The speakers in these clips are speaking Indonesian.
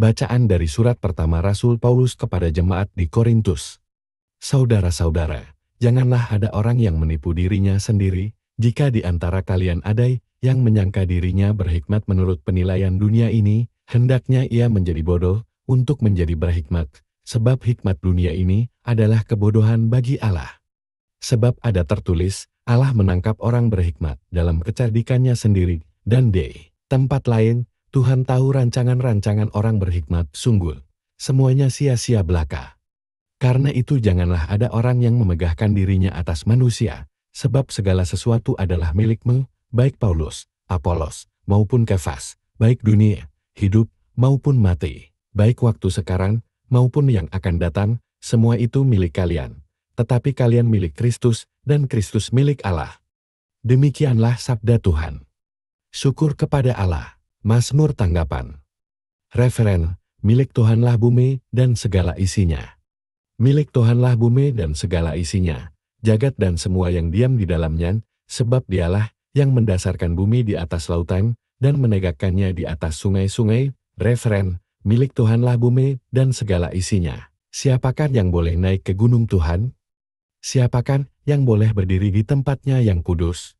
Bacaan dari surat pertama Rasul Paulus kepada jemaat di Korintus. Saudara-saudara, janganlah ada orang yang menipu dirinya sendiri. Jika di antara kalian ada yang menyangka dirinya berhikmat menurut penilaian dunia ini, hendaknya ia menjadi bodoh untuk menjadi berhikmat, sebab hikmat dunia ini adalah kebodohan bagi Allah. Sebab ada tertulis, Allah menangkap orang berhikmat dalam kecerdikannya sendiri, dan di tempat lain, Tuhan tahu rancangan-rancangan orang berhikmat, sungguh semuanya sia-sia belaka. Karena itu janganlah ada orang yang memegahkan dirinya atas manusia, sebab segala sesuatu adalah milikmu, baik Paulus, Apolos, maupun Kefas, baik dunia, hidup, maupun mati, baik waktu sekarang, maupun yang akan datang, semua itu milik kalian. Tetapi kalian milik Kristus, dan Kristus milik Allah. Demikianlah sabda Tuhan. Syukur kepada Allah. Mazmur tanggapan. Referen, milik Tuhanlah bumi dan segala isinya. Milik Tuhanlah bumi dan segala isinya, jagat dan semua yang diam di dalamnya, sebab Dialah yang mendasarkan bumi di atas lautan dan menegakkannya di atas sungai-sungai. Referen, milik Tuhanlah bumi dan segala isinya. Siapakah yang boleh naik ke gunung Tuhan? Siapakah yang boleh berdiri di tempatnya yang kudus?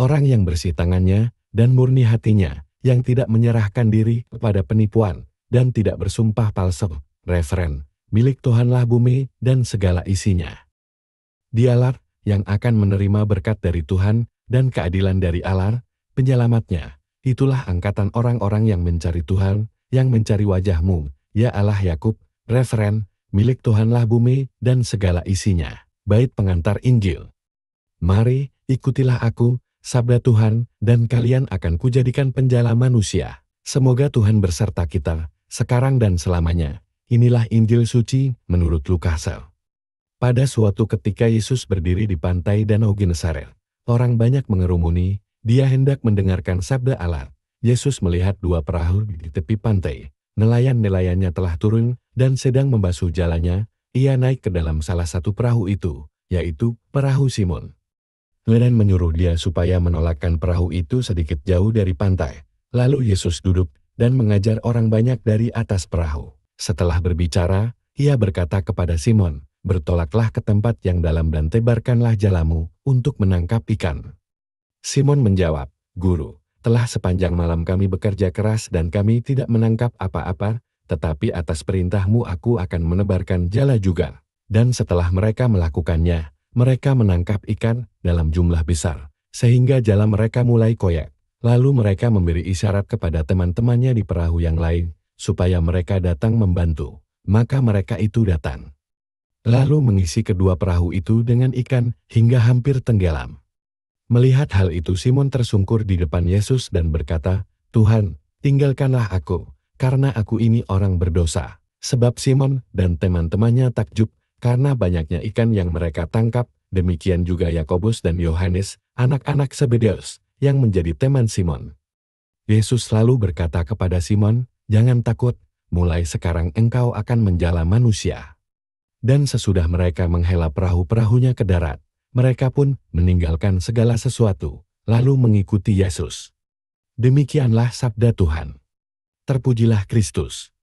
Orang yang bersih tangannya dan murni hatinya, yang tidak menyerahkan diri kepada penipuan, dan tidak bersumpah palsu. Referen, milik Tuhanlah bumi dan segala isinya. Dialah yang akan menerima berkat dari Tuhan, dan keadilan dari Allah, penyelamatnya. Itulah angkatan orang-orang yang mencari Tuhan, yang mencari wajah-Mu, ya Allah Yakub. Referen, milik Tuhanlah bumi dan segala isinya. Bait pengantar Injil. Mari, ikutilah aku, sabda Tuhan, dan kalian akan kujadikan penjala manusia. Semoga Tuhan berserta kita, sekarang dan selamanya. Inilah Injil suci menurut Lukas. Pada suatu ketika Yesus berdiri di pantai Danau Genesaret. Orang banyak mengerumuni, dia hendak mendengarkan sabda Allah. Yesus melihat dua perahu di tepi pantai. Nelayan-nelayannya telah turun dan sedang membasuh jalannya. Ia naik ke dalam salah satu perahu itu, yaitu perahu Simon. Dan menyuruh dia supaya menolakkan perahu itu sedikit jauh dari pantai. Lalu Yesus duduk dan mengajar orang banyak dari atas perahu. Setelah berbicara, ia berkata kepada Simon, "Bertolaklah ke tempat yang dalam dan tebarkanlah jalamu untuk menangkap ikan." Simon menjawab, "Guru, telah sepanjang malam kami bekerja keras dan kami tidak menangkap apa-apa, tetapi atas perintahmu aku akan menebarkan jala juga." Dan setelah mereka melakukannya, mereka menangkap ikan dalam jumlah besar, sehingga jala mereka mulai koyak. Lalu mereka memberi isyarat kepada teman-temannya di perahu yang lain, supaya mereka datang membantu. Maka mereka itu datang. Lalu mengisi kedua perahu itu dengan ikan, hingga hampir tenggelam. Melihat hal itu Simon tersungkur di depan Yesus dan berkata, "Tuhan, tinggalkanlah aku, karena aku ini orang berdosa." Sebab Simon dan teman-temannya takjub, karena banyaknya ikan yang mereka tangkap, demikian juga Yakobus dan Yohanes, anak-anak Zebedeus, yang menjadi teman Simon. Yesus lalu berkata kepada Simon, "Jangan takut, mulai sekarang engkau akan menjala manusia." Dan sesudah mereka menghela perahu-perahunya ke darat, mereka pun meninggalkan segala sesuatu, lalu mengikuti Yesus. Demikianlah sabda Tuhan. Terpujilah Kristus.